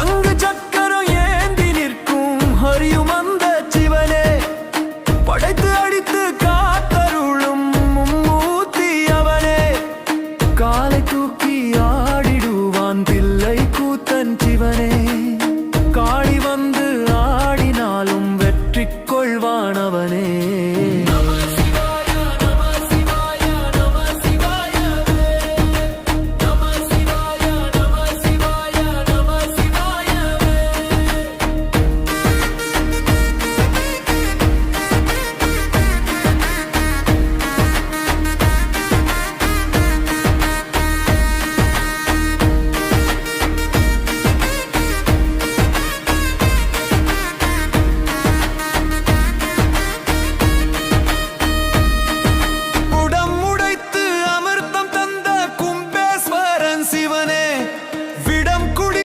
சங்கு சக்கரம் ஏந்தி நிற்கும் ஹரியும் அந்த சிவனே படைத்து அடித்து காத்தருளும் மும்மூர்த்தி அவனே காலை தூக்கி ஆடிடுவான் தில்லை கூத்தன் சிவனே